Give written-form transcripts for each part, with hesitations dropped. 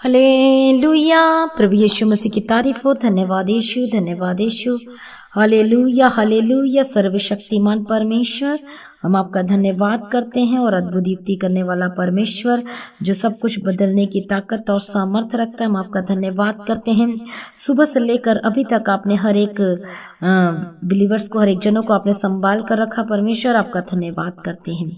Hallelujah. प्रभु यीशु मसीह की तारीफ हो। धन्यवाद यीशु, धन्यवाद यीशु। Hallelujah, hallelujah. सर्वशक्तिमान परमेश्वर, हम आपका धन्यवाद करते हैं और अद्भुत युक्ति करने वाला परमेश्वर जो सब कुछ बदलने की ताकत और सामर्थ्य रखता है, हम आपका धन्यवाद करते हैं। सुबह से लेकर अभी तक आपने हर एक बिलीवर्स को, हर एक जनों को आपने संभाल कर रखा परमेश्वर, आपका धन्यवाद करते हैं।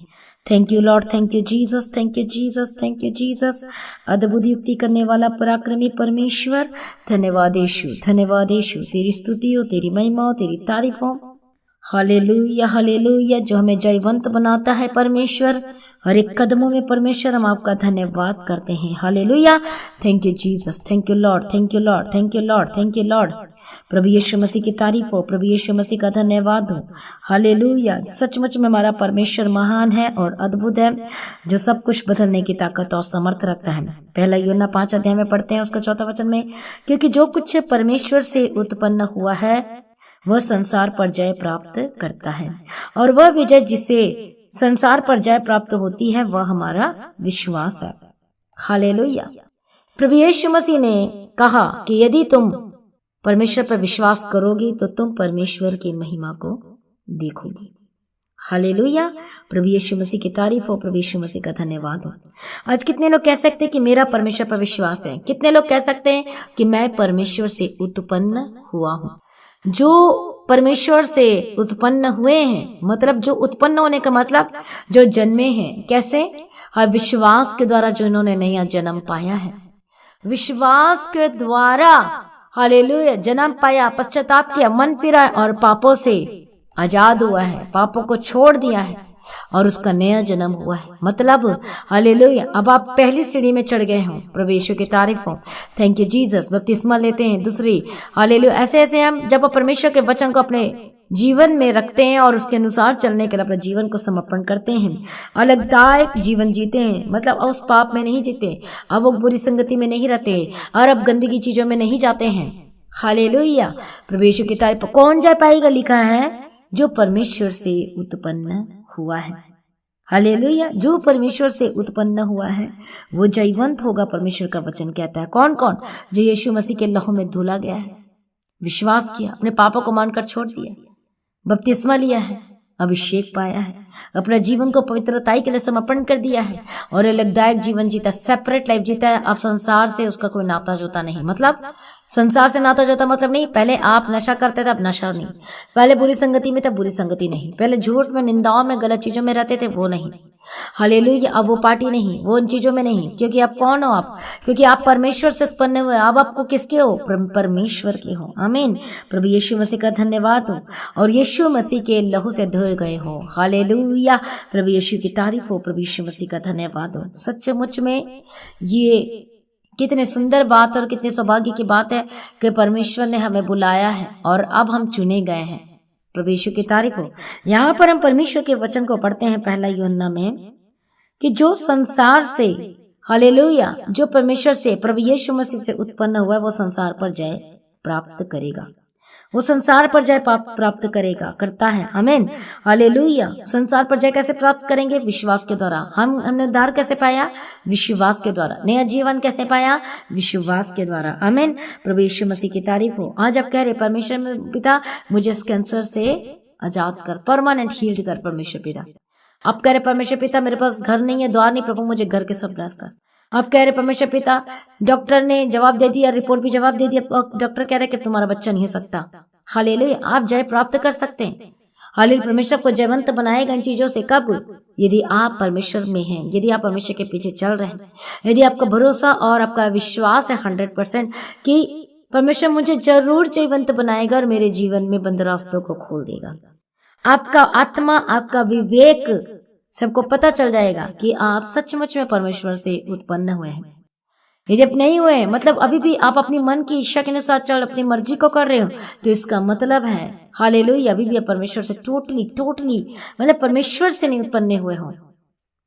Thank you lord, thank you Jesus, thank you Jesus, thank you Jesus. अद्भुत युक्ति करने वाला पराक्रमी परमेश्वर, धन्यवाद यीशु, धन्यवाद यीशु। तेरी स्तुति हो, तेरी महिमा हो, तेरी तारीफ हो। Hallelujah, hallelujah. जो हमें जयवंत बनाता है परमेश्वर, हर एक कदमों में परमेश्वर, हम आपका धन्यवाद करते हैं। Hallelujah. Thank you Jesus, thank you lord, thank you lord, thank you lord, thank you lord. प्रभु यीशु मसीह की तारीफ हो, प्रभु यीशु मसीह का धन्यवाद हो। हालेलुया। सचमुच में हमारा परमेश्वर महान है और अद्भुत है, जो सब कुछ बदलने की ताकत और समर्थ रखता है। पहला यूहन्ना 5 अध्याय में पढ़ते हैं उसका 4 वचन में, क्योंकि जो कुछ परमेश्वर से उत्पन्न हुआ है वह संसार पर जय प्राप्त करता है, और वह विजय जिसे संसार पर जय प्राप्त होती है वह हमारा विश्वास है। हालेलुया। प्रभु यीशु मसीह ने कहा कि यदि तुम परमेश्वर पर विश्वास करोगे तो तुम परमेश्वर की महिमा को देखोगे। हालेलुया। प्रभु यीशु मसीह की तारीफ हो, प्रभु यीशु मसीह का धन्यवाद हो। आज कितने लोग कह सकते हैं कि मेरा परमेश्वर पर विश्वास है? कितने लोग कह सकते हैं कि मैं परमेश्वर से उत्पन्न हुआ हूँ? जो परमेश्वर से उत्पन्न हुए हैं, मतलब जो उत्पन्न होने का मतलब जो जन्मे हैं, कैसे? हर विश्वास के द्वारा, जो इन्होंने नया जन्म पाया है, विश्वास के द्वारा। हालेलुया। जन्म पाया, पश्चाताप किया, मन फिरा और पापों से आजाद हुआ है, पापों को छोड़ दिया है और उसका नया जन्म हुआ है। मतलब हालेलुया, अब आप पहली सीढ़ी में चढ़ गए हो। प्रभु यीशु की तारीफ हो। Thank you Jesus. बपतिस्मा लेते हैं, दूसरी। हालेलुया। ऐसे ऐसे हम जब परमेश्वर के वचन को अपने जीवन में रखते हैं और उसके अनुसार चलने के लिए अपने जीवन को समर्पण करते हैं, अलगदायक जीवन जीते हैं, मतलब उस पाप में नहीं जीते, अब वो बुरी संगति में नहीं रहते और अब गंदगी चीजों में नहीं जाते हैं। हालेलुया। प्रभु यीशु की तारीफ। कौन जा पाएगा? लिखा है जो परमेश्वर से उत्पन्न हुआ है। हालेलुया। जो परमेश्वर से उत्पन्न हुआ है वो जयवंत होगा, परमेश्वर का वचन कहता है। कौन कौन? जो यीशु मसीह के लहू में धुला गया है, विश्वास किया, अपने पापों को मानकर छोड़ दिया, बपतिस्मा लिया है, अभिषेक पाया है, अपने जीवन को पवित्रताई के लिए समर्पण कर दिया है और अलगदायक जीवन जीता, सेपरेट लाइफ जीता है। अब संसार से उसका कोई नाता जोता नहीं। मतलब संसार से नाता जोता मतलब नहीं, पहले आप नशा करते थे अब नशा नहीं, पहले बुरी संगति में था बुरी संगति नहीं, पहले झूठ में, निंदाओं में, गलत चीजों में रहते थे वो नहीं। हालेलुया। अब वो पार्टी नहीं, वो उन चीजों में नहीं, क्योंकि आप कौन हो? आप, क्योंकि आप परमेश्वर से उत्पन्न हुए। अब आपको किसके हो? परमेश्वर के हो। आमीन। प्रभु यीशु मसीह का धन्यवाद हो और यीशु मसीह के लहू से धोए गए हो। हालेलुया। प्रभु यीशु की तारीफ हो, प्रभु यीशु मसीह का धन्यवाद हो। सचमुच में ये कितने सुंदर बात और कितने सौभाग्य की बात है कि परमेश्वर ने हमें बुलाया है और अब हम चुने गए हैं। प्रभु यीशु की तारीफ हो। यहाँ पर हम परमेश्वर के वचन को पढ़ते हैं पहला यूहन्ना में कि जो संसार से, हालेलुया, जो परमेश्वर से, प्रभु यीशु मसीह से उत्पन्न हुआ है वो संसार पर जय प्राप्त करेगा। वो संसार पर जय प्राप्त करेगा, करता है। आमीन। हालेलुया। संसार पर जय कैसे प्राप्त करेंगे? विश्वास के द्वारा। हमने उद्धार कैसे पाया? विश्वास के द्वारा। नया जीवन कैसे पाया? विश्वास के द्वारा। आमीन। प्रभु यीशु मसीह की तारीफ हो। आज आप कह रहे परमेश्वर में पिता मुझे इस कैंसर से आजाद कर, परमानेंट हील्ड कर परमेश्वर पिता। आप कह रहे परमेश्वर पिता मेरे पास घर नहीं है, द्वार नहीं, प्रभु मुझे घर के सब ब्लेस कर। आप कह रहे परमेश्वर पिता डॉक्टर ने जवाब दे दिया, रिपोर्ट भी जवाब दे दिया, डॉक्टर कह रहे कि तुम्हारा बच्चा नहीं हो सकता। हालेलुया। आप जय प्राप्त कर सकते हैं। हालेलुया। परमेश्वर को जयवंत बनाएगा इन चीजों से। कब? यदि आप परमेश्वर में हैं, यदि आप परमेश्वर के पीछे चल रहे हैं, यदि आपका भरोसा और आपका विश्वास है 100% कि परमेश्वर मुझे जरूर जयवंत बनाएगा और मेरे जीवन में बंद रास्तों को खोल देगा। आपका आत्मा, आपका विवेक सबको पता चल जाएगा कि आप सचमुच में परमेश्वर से उत्पन्न हुए हैं। यदि आप नहीं हुए, मतलब अभी भी आप अपनी मन की इच्छा के अनुसार चल, अपनी मर्जी को कर रहे हो, तो इसका मतलब है हालेलुया अभी भी आप परमेश्वर से टोटली मतलब परमेश्वर से नहीं उत्पन्न हुए हो।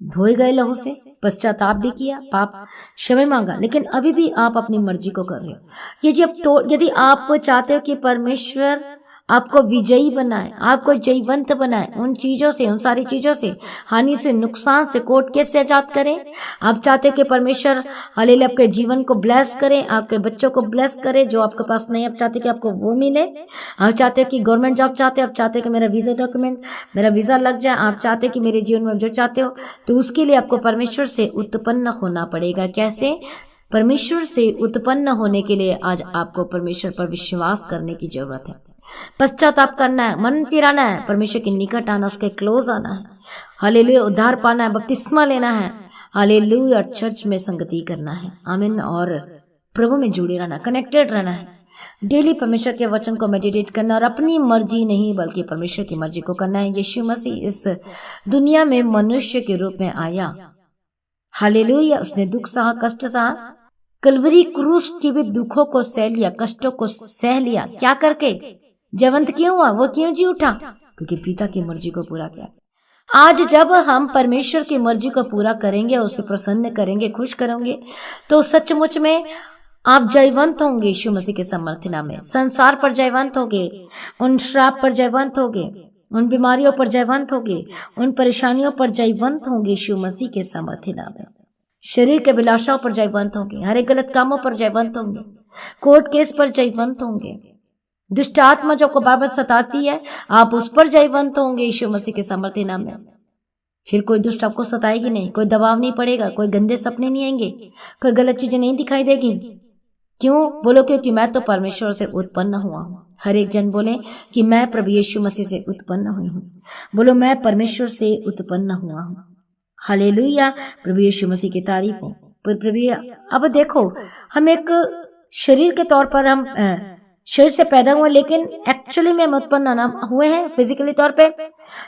धोए गए लहू से, पश्चाताप भी किया, पाप क्षमा मांगा, लेकिन अभी भी आप अपनी मर्जी को कर रहे हो। यदि आप चाहते हो कि परमेश्वर आपको विजयी बनाए, आपको जयवंत बनाए, उन चीजों से, उन सारी चीजों से, हानि से, नुकसान से, कोर्ट केस से आजाद करें। आप चाहते कि परमेश्वर हालेलुया आपके जीवन को ब्लेस करे, आपके बच्चों को ब्लेस करे, जो आपके पास नहीं, आप चाहते कि आपको वो मिले। आप चाहते कि गवर्नमेंट जॉब चाहते, आप चाहते कि मेरा वीजा डॉक्यूमेंट, मेरा वीजा लग जाए, आप चाहते कि मेरे जीवन में जो चाहते हो, तो उसके लिए आपको परमेश्वर से उत्पन्न होना पड़ेगा। कैसे? परमेश्वर से उत्पन्न होने के लिए आज आपको परमेश्वर पर विश्वास करने की जरूरत है, पश्चाताप करना है, मन फिराना है, परमेश्वर के निकट आना, उसके क्लोज आना है। हालेलुया, उद्धार पाना है, बपतिस्मा लेना है। हालेलुया, चर्च में संगति करना है। आमीन। और प्रभु में जुड़े रहना, कनेक्टेड रहना है। डेली परमेश्वर के वचन को मेडिटेट करना और अपनी मर्जी नहीं बल्कि परमेश्वर की मर्जी को करना है। यीशु मसीह इस दुनिया में मनुष्य के रूप में आया। हालेलुया, उसने दुख सहा, कष्ट सहा, कलवरी क्रूस की भी दुखों को सह लिया, कष्टों को सह लिया। क्या करके? जयवंत क्यों हुआ? वो क्यों जी उठा? क्योंकि पिता की मर्जी को पूरा किया। आज जब हम परमेश्वर की मर्जी को पूरा करेंगे, उसे प्रसन्न करेंगे, खुश करेंगे, तो सचमुच में आप जयवंत होंगे। यीशु मसीह के सामर्थ्य नाम में संसार पर जयवंत होगे, उन श्राप पर जयवंत होगे, उन बीमारियों पर जयवंत होगे, उन परेशानियों पर जयवंत होंगे। यीशु मसीह के सामर्थ्य नाम में शरीर के अभिलाषाओं पर जयवंत होंगे, हर एक गलत कामों पर जयवंत होंगे, कोर्ट केस पर जयवंत होंगे, दुष्ट आत्मा जो को बार बार सताती है, आप उस पर जयवंत होंगे यीशु मसीह के सामर्थ्य नाम में। फिर कोई दुष्ट आपको सताएगी नहीं, कोई दबाव नहीं पड़ेगा, कोई गंदे सपने नहीं आएंगे, कोई गलत चीजें नहीं दिखाई देगी। क्यों? बोलो क्योंकि मैं तो परमेश्वर से उत्पन्न हुआ हूँ। हर एक जन बोले कि मैं प्रभु यीशु मसीह से उत्पन्न हुई हूँ। बोलो मैं परमेश्वर से उत्पन्न हुआ हूँ। हालेलुया, प्रभु यीशु मसीह की तारीफ हो। प्रभु अब देखो, हम एक शरीर के तौर पर हम शरीर से पैदा हुए, लेकिन एक्चुअली में हम उत्पन्न ना हुए हैं फिजिकली तौर पे,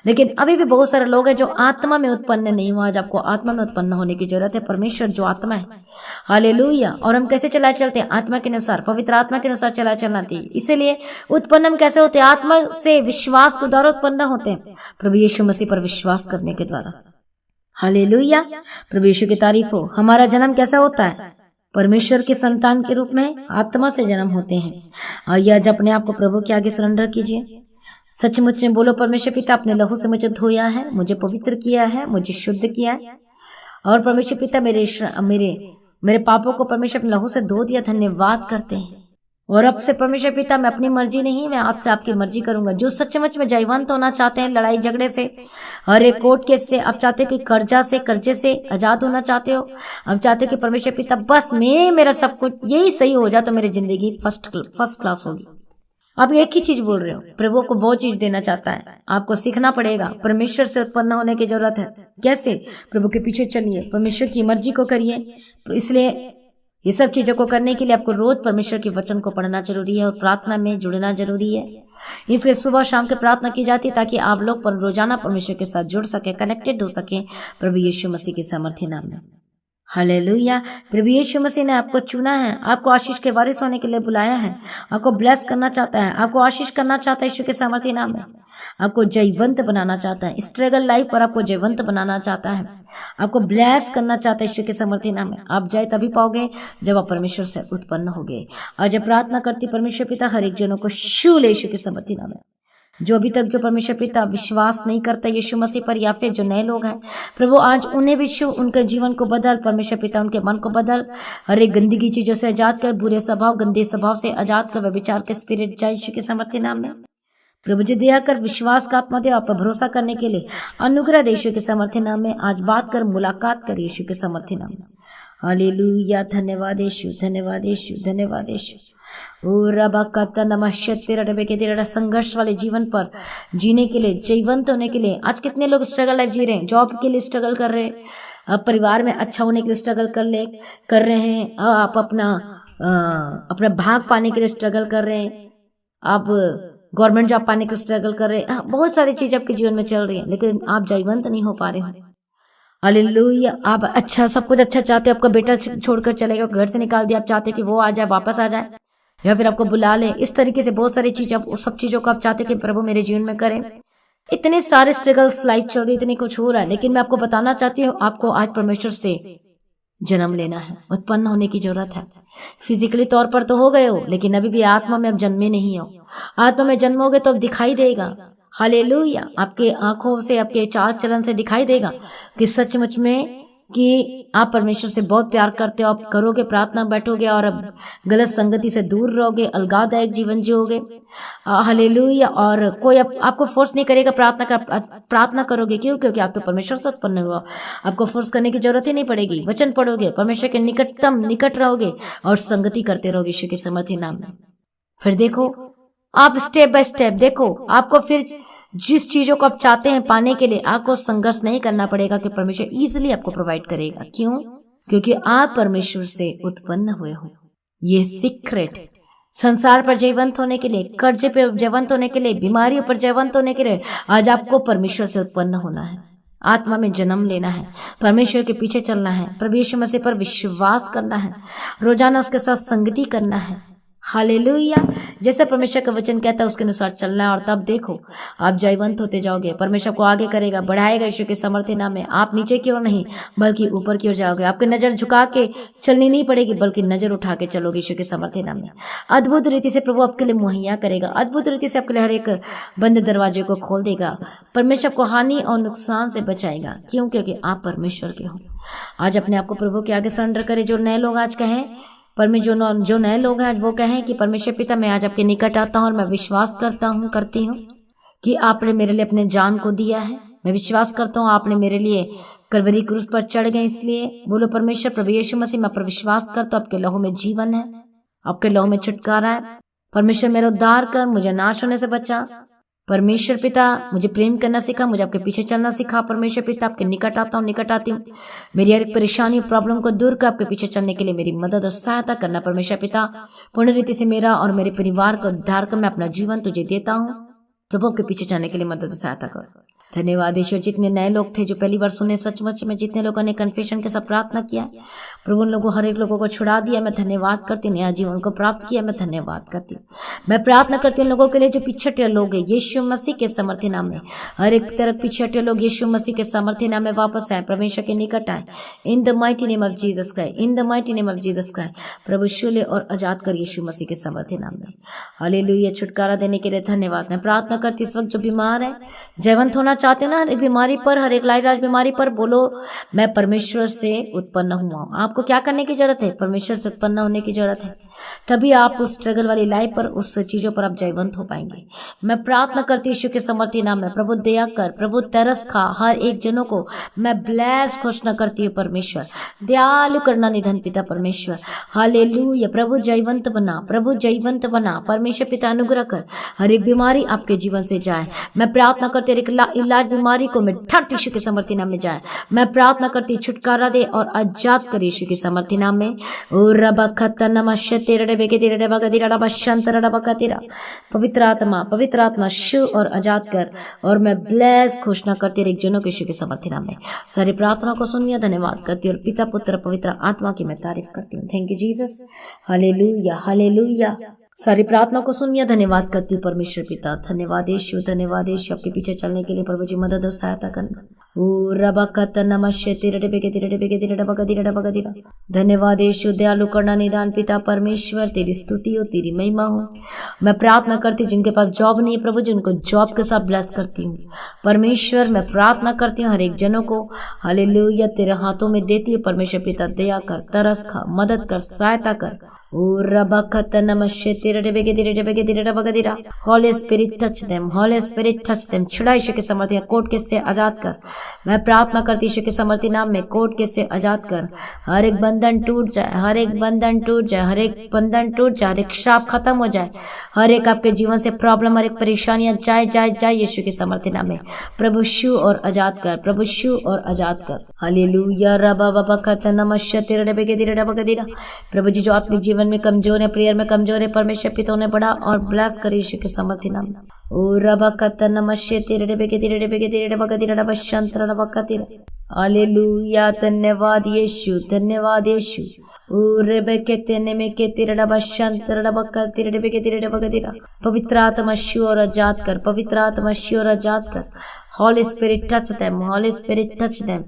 लेकिन अभी भी बहुत सारे लोग हैं जो आत्मा में उत्पन्न नहीं हुआ। आज आपको आत्मा में उत्पन्न होने की जरूरत है। परमेश्वर जो आत्मा है, हालेलुया। और हम कैसे चला चलते हैं? आत्मा के अनुसार, पवित्र आत्मा के अनुसार चला चलना चाहिए। इसीलिए उत्पन्न हम कैसे होते हैं? आत्मा से, विश्वास के द्वारा उत्पन्न होते हैं, प्रभु यीशु मसीह पर विश्वास करने के द्वारा। हालेलुया, प्रभु यीशु की तारीफ हो। हमारा जन्म कैसा होता है? परमेश्वर के संतान के रूप में आत्मा से जन्म होते हैं। आइए आज अपने आप को प्रभु के आगे सरेंडर कीजिए। सचमुच में बोलो, परमेश्वर पिता अपने लहू से मुझे धोया है, मुझे पवित्र किया है, मुझे शुद्ध किया है। और परमेश्वर पिता मेरे पापों को परमेश्वर अपने लहू से धो दिया। धन्यवाद करते हैं। और अब से परमेश्वर पिता मैं अपनी मर्जी नहीं, मैं आपसे आपकी मर्जी करूंगा। जो सचमुच में जयवंत होना चाहते हैं, लड़ाई झगड़े से, हर एक कोर्ट केस से, आप चाहते हो कि कर्जे से आजाद होना चाहते हो, आप चाहते हो कि परमेश्वर पिता बस मेरा सब कुछ यही सही हो जाए तो मेरी जिंदगी फर्स्ट क्लास होगी। आप एक ही चीज बोल रहे हो, प्रभु को बहुत चीज देना चाहता है। आपको सीखना पड़ेगा, परमेश्वर से उत्पन्न होने की जरूरत है। कैसे? प्रभु के पीछे चलिए, परमेश्वर की मर्जी को करिए। इसलिए ये सब चीजों को करने के लिए आपको रोज परमेश्वर के वचन को पढ़ना जरूरी है और प्रार्थना में जुड़ना जरूरी है। इसलिए सुबह शाम की प्रार्थना की जाती है ताकि आप लोग रोजाना परमेश्वर के साथ जुड़ सके, कनेक्टेड हो सके, प्रभु यीशु मसीह के सामर्थ्य नाम में। हालेलुया, प्रभु यीशु मसीह ने आपको चुना है, आपको आशीष के वारिस होने के लिए बुलाया है, आपको ब्लेस करना चाहता है, आपको आशीष करना चाहता है यीशु के सामर्थ्य नाम में। आपको जयवंत बनाना चाहता है, स्ट्रगल लाइफ पर आपको जयवंत बनाना चाहता है, आपको ब्लेस करना चाहता है यीशु के सामर्थ्य नाम में। आप जय तभी पाओगे जब आप परमेश्वर से उत्पन्न होगे। आज प्रार्थना करती परमेश्वर पिता हर एक जनों को छू ले यीशु के सामर्थ्य नाम में। जो अभी तक जो परमेश्वर पिता विश्वास नहीं करता यीशु मसीह पर, या फिर जो नए लोग हैं, प्रभु आज उन्हें भी छू, उनके जीवन को बदल परमेश्वर पिता, उनके मन को बदल, हर एक गंदगी चीजों से आजाद कर, बुरे स्वभाव, गंदे स्वभाव से आजाद कर, व्यभिचार के स्पिरिट जाए यीशु के सामर्थ्य नाम में। प्रभु जी दया कर, विश्वास का आत्मा दे, आप पर भरोसा करने के लिए अनुग्रह दे यीशु के सामर्थ्य नाम में। आज बात कर, मुलाकात कर यीशु के सामर्थ्य नाम में। हालेलुया, धन्यवाद यीशु, धन्यवाद यीशु, धन्यवाद यीशु। संघर्ष वाले जीवन पर जीने के लिए, जयवंत होने के लिए। आज कितने लोग स्ट्रगल लाइफ जी रहे हैं, जॉब के लिए स्ट्रगल कर रहे हैं, अब परिवार में अच्छा होने के लिए स्ट्रगल कर रहे हैं, आप अपना भाग पाने के लिए स्ट्रगल कर रहे हैं, आप गवर्नमेंट जॉब पाने के लिए स्ट्रगल कर रहे हैं, बहुत सारी चीजें आपके जीवन में चल रही है, लेकिन आप जयवंत नहीं हो पा रहे हो। हालेलुया, आप अच्छा सब कुछ अच्छा चाहते हो, आपका बेटा छोड़कर चलेगा, घर से निकाल दिया, आप चाहते कि वो आ जाए, वापस आ जाए, या फिर आपको बुला ले। इस तरीके से बहुत सारी चीजें, उस सब चीजों को आप चाहते कि प्रभु मेरे जीवन में करें। इतने सारे स्ट्रगल्स लाइफ चल रही, इतने कुछ हो रहा है, लेकिन मैं आपको बताना चाहती हूँ, आपको आज परमेश्वर से जन्म लेना है, उत्पन्न होने की जरूरत है। फिजिकली तौर पर तो हो गए हो, लेकिन अभी भी आत्मा में अब जन्मे नहीं हो। आत्मा में जन्मोगे तो अब दिखाई देगा, हालेलुया, आपके आंखों से, आपके चाल चलन से दिखाई देगा कि सचमुच में कि आप परमेश्वर से बहुत प्यार करते हो। आप करोगे प्रार्थना, बैठोगे और अब गलत संगति से दूर रहोगे, अलगावदायक जीवन जियोगे, हालेलुया। और कोई आपको फोर्स नहीं करेगा प्रार्थना करोगे। क्यों? क्योंकि आप तो परमेश्वर से उत्पन्न हुआ, आपको फोर्स करने की जरूरत ही नहीं पड़ेगी। वचन पढ़ोगे, परमेश्वर के निकट रहोगे और संगति करते रहोगे यीशु के समर्थी नाम में। फिर देखो आप स्टेप बाय स्टेप देखो, आपको फिर जिस चीजों को आप चाहते हैं पाने के लिए आपको संघर्ष नहीं करना पड़ेगा कि परमेश्वर इजीली आपको प्रोवाइड करेगा। क्यों? क्योंकि आप परमेश्वर से उत्पन्न हुए हो। ये सीक्रेट संसार पर जयवंत होने के लिए, कर्जे पर जयवंत होने के लिए, बीमारियों पर जयवंत होने के लिए आज आपको परमेश्वर से उत्पन्न होना है, आत्मा में जन्म लेना है, परमेश्वर के पीछे चलना है, प्रभु यीशु मसीह पर विश्वास करना है, रोजाना उसके साथ संगति करना है, हालेलुया। जैसे परमेश्वर का वचन कहता है उसके अनुसार चलना है। और तब देखो आप जयवंत होते जाओगे, परमेश्वर को आगे करेगा, बढ़ाएगा यीशु के समर्थी नाम में। आप नीचे की ओर नहीं बल्कि ऊपर की ओर जाओगे। आपकी नजर झुका के चलनी नहीं पड़ेगी बल्कि नजर उठा के चलोगे यीशु के समर्थी नाम में। अद्भुत रीति से प्रभु आपके लिए मुहैया करेगा, अद्भुत रीति से आपके लिए हर एक बंद दरवाजे को खोल देगा। परमेश्वर को हानि और नुकसान से बचाएगा। क्यों? क्योंकि आप परमेश्वर के हो। आज अपने आप को प्रभु के आगे सरेंडर करें। जो नए लोग आज कहें जो नए लोग हैं आज वो कहें कि परमेश्वर पिता मैं आज आपके निकट आता हूँ और मैं विश्वास करती हूँ कि आपने मेरे लिए अपने जान को दिया है। मैं विश्वास करता हूँ आपने मेरे लिए कलवरी क्रूस पर चढ़ गए, इसलिए बोलो परमेश्वर प्रभु यीशु मसीह मैं पर विश्वास करता हूँ, आपके लहू में जीवन है, आपके लहू में छुटकारा है। परमेश्वर मेरा उद्धार कर, मुझे नाश होने से बचा। परमेश्वर पिता मुझे प्रेम करना सिखा, मुझे आपके पीछे चलना सिखा। परमेश्वर पिता आपके निकट आता हूँ, निकट आती हूँ। मेरी हर एक परेशानी प्रॉब्लम को दूर कर आपके पीछे चलने के लिए मेरी मदद और सहायता करना। परमेश्वर पिता पूर्ण रीति से मेरा और मेरे परिवार को उद्धार कर मैं अपना जीवन तुझे देता हूँ। प्रभु के पीछे चलने के लिए मदद और सहायता करो। धन्यवाद ईश्वर। जितने नए लोग थे जो पहली बार सुने, सचमुच में जितने लोगों ने कन्फेशन के साथ प्रार्थना किया, प्रभु उन लोगों हर एक लोगों को छुड़ा दिया, मैं धन्यवाद करती हूँ। नया जीवन को प्राप्त किया, मैं धन्यवाद करती हूँ। मैं प्रार्थना करती हूँ लोगों के लिए जो पीछे हटे लोग हैं, यीशु मसीह के समर्थी नाम में हर एक तरफ पीछे हटे लोग यीशु मसीह के समर्थी नाम में वापस आए, परमेश्वर के निकट आए। In the mighty name of Jesus Christ, in the mighty name of Jesus Christ. प्रभु शुले और आजाद कर यीशु मसीह के समर्थी नाम में। हालेलुया। छुटकारा देने के लिए धन्यवाद। मैं प्रार्थना करती इस वक्त जो बीमार है, जयवंत होना चाहते हो ना, एक बीमारी पर, हर एक लाइलाज बीमारी पर बोलो मैं परमेश्वर से उत्पन्न हुआ हूं। आपको क्या करने की जरूरत है? परमेश्वर से उत्पन्न होने की जरूरत है। तभी आप उस स्ट्रगल वाली लाइफ पर, उस चीजों पर आप जयवंत हो पाएंगे। मैं प्रार्थना करती यीशु के समर्थी नाम में, प्रभु दया कर, प्रभु तरस खा हर एक जनों को मैं ब्लेस घोषणा करती हूँ। परमेश्वर दयालु करना निधन पिता परमेश्वर, हालेलुया। प्रभु जयवंत बना, प्रभु जयवंत बना। परमेश्वर पिता अनुग्रह कर, हर एक बीमारी आपके जीवन से जाए। मैं प्रार्थना करती हूँ इलाज बीमारी को मिठाट यीशु के समर्थी नाम में जाए। मैं प्रार्थना करती छुटकारा दे और आजाद कर यीशु के समर्थी नाम में। पवित्र आत्मा शु और आजाद कर। और मैं ब्लेस घोषणा करती हूँ एक जनों के यीशु के समर्थी नाम में। सारी प्रार्थना को सुनिए, धन्यवाद करती हूँ और पिता पुत्र पवित्र आत्मा की मैं तारीफ करती हूँ। Thank you Jesus, hallelujah hallelujah. सारी प्रार्थना को सुनिए, धन्यवाद करती हूँ परमेश्वर पिता। धन्यवाद यीशु, धन्यवाद यीशु। आपके पीछे चलने के लिए प्रभु जी मदद और सहायता करना। धन्यवाद यीशु, दयालु करना निदान पिता परमेश्वर, तेरी स्तुति हो, तेरी महिमा हो। मैं प्रार्थना करती हूँ जिनके पास जॉब नहीं है प्रभु जी, उनको जॉब के साथ ब्लेस करती हूँ परमेश्वर। मैं प्रार्थना करती हूँ हर एक जनों को, हालेलुया, तेरे हाथों में देती है परमेश्वर पिता। दया कर, तरस खा, मदद कर, सहायता कर। Holy Spirit touch them, Holy Spirit touch them। छुड़ा यीशु के समर्थी कोर्ट केस से आजाद कर। मैं प्रार्थना करती यीशु के समर्थी नाम में, कोर्ट केस से आजाद कर। हर एक बंधन टूट जाए, हर एक बंधन टूट जाए, हर एक बंधन टूट जाए, हर एक श्राप खत्म हो जाए। हर एक आपके जीवन से प्रॉब्लम, हर एक परेशानियां जाए जाए जाए यीशु के समर्थी नाम में। प्रभु शु और आजाद कर, प्रभु शु और आजाद कर। हालेलुया। प्रभु जी जो आत्मिक जीवन में कमजोर है, प्रेयर में कमजोर है, परमेश्वर पिता उन्हें बढ़ा और ब्लेस करे यीशु के समर्थी नाम में। ओ रबा कतन नमस्ते तेरे डबे के तेरे डबे के तेरे डबा का तेरे डबा शंतर डबा का तेरा। हालेलुया। धन्यवाद यीशु, धन्यवाद यीशु। ओ रबे के तेने में के तेरे डबा शंतर डबा का तेरे डबे के तेरे डबा का तेरा। पवित्र आत्मा शु और आजाद कर, पवित्र आत्मा शु और आजाद कर। Holy Spirit touch them, Holy Spirit touch them।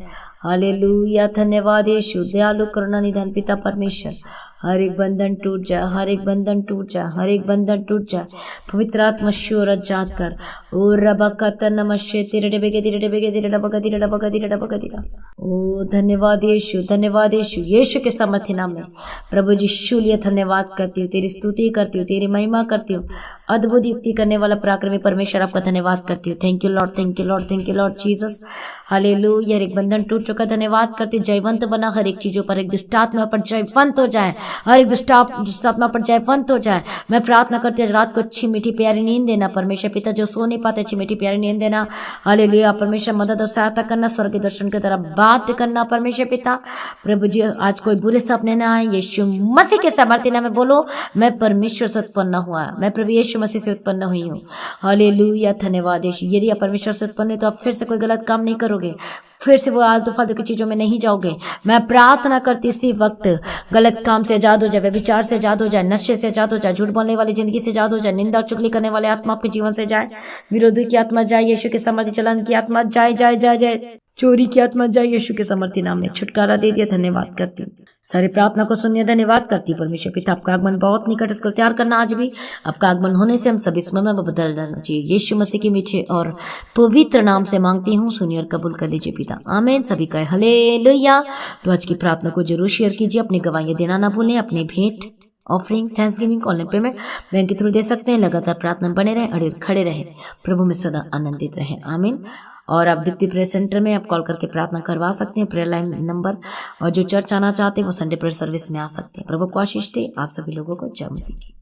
Hallelujah. धन्यवाद यीशु, दयालु करुणा निधान पिता परमेश्वर, हर एक बंधन टूट जाए, हर एक बंधन टूट जाए, हर एक बंधन टूट जाए। पवित्र आत्मा शोर जात कर। ओ रबका तन्नमशे तिरडे बेगे तिरडे बेगे तिरडा बगा तिरडा बगा तिरडा बगा तिरडा। ओ धन्यवाद यीशु, धन्यवाद यीशु, यीशु के सामर्थ्य नाम में प्रभु जी शूल्य धन्यवाद करती हूँ, तेरी स्तुति करती हूँ, तेरी महिमा करती हूँ। अद्भुत युक्ति करने वाला पराक्रमी परमेश्वर आपका धन्यवाद करती हूँ। Thank you lord, thank you lord, thank you lord Jesus. Hallelujah. हर एक बंधन टूट चुका, धन्यवाद करती हूँ। जयवंत बना हर एक चीजों पर, एक दुष्टात्मा पर जयवंत हो जाए, हर एक दुष्टात्मा पर जयवंत हो जाए। मैं प्रार्थना करती हूँ रात को अच्छी मीठी प्यारी नींद देना परमेश्वर पिता, जो सो नहीं पाते अच्छी मीठी प्यारी नींद देना। हालेलुया। परमेश्वर मदद और सहायता करना, स्वर्ग के दर्शन की तरह बात करना परमेश्वर पिता। प्रभु जी आज कोई बुरे सपने ना आए, यीशु मसीह के सामर्थ्य नाम में बोलो मैं परमेश्वर से उत्पन्न हुआ, मैं प्रभु यीशु मसीह से उत्पन्न हुई हूँ। हालेलुया। धन्यवाद यीशु। यदि आप परमेश्वर से उत्पन्न है तो आप फिर से कोई गलत काम नहीं करोगे, फिर से वो आलतू फालतू की चीजों में नहीं जाओगे। मैं प्रार्थना करती इसी वक्त गलत काम से आजाद हो जाए, व्यभिचार से आजाद हो जाए, नशे से आजाद हो जाए, झूठ बोलने वाली जिंदगी से आजाद हो जाए, निंदा और चुगली करने वाले आत्मा आपके जीवन से जाए, विरोधी की आत्मा जाए, यीशु के सामर्थ्य चलन की आत्मा जाए जाए जाए जाए, चोरी की आत्मा जाए, यीशु के सामर्थ्य नाम में छुटकारा दे दिया। धन्यवाद करती हूँ, सारी प्रार्थना को सुनिए, धन्यवाद करती हूँ परमेश्वर पिता। आपका आगमन बहुत निकट, इसको तैयार करना आज भी। आपका आगमन होने से हम सभी समय में बदल जाना चाहिए। यीशु मसीह के मीठे और पवित्र नाम से मांगती हूँ, सुनिए और कबूल कर लीजिए पिता, आमीन। सभी का हालेलुया। तो आज की प्रार्थना को जरूर शेयर कीजिए, अपनी गवाहियां देना ना भूलें। अपनी भेंट, offering, Thanksgiving, online payment bank के थ्रू दे सकते हैं। लगातार प्रार्थना बने रहें, अड़े खड़े रहें, प्रभु में सदा आनंदित रहें, आमीन। और आप दीप्ति प्रेयर सेंटर में आप कॉल करके प्रार्थना करवा सकते हैं, प्रेयर लाइन नंबर। और जो चर्च आना चाहते हैं वो संडे प्रेयर सर्विस में आ सकते हैं। प्रभु को आशीष दे आप सभी लोगों को। जय मसीह की।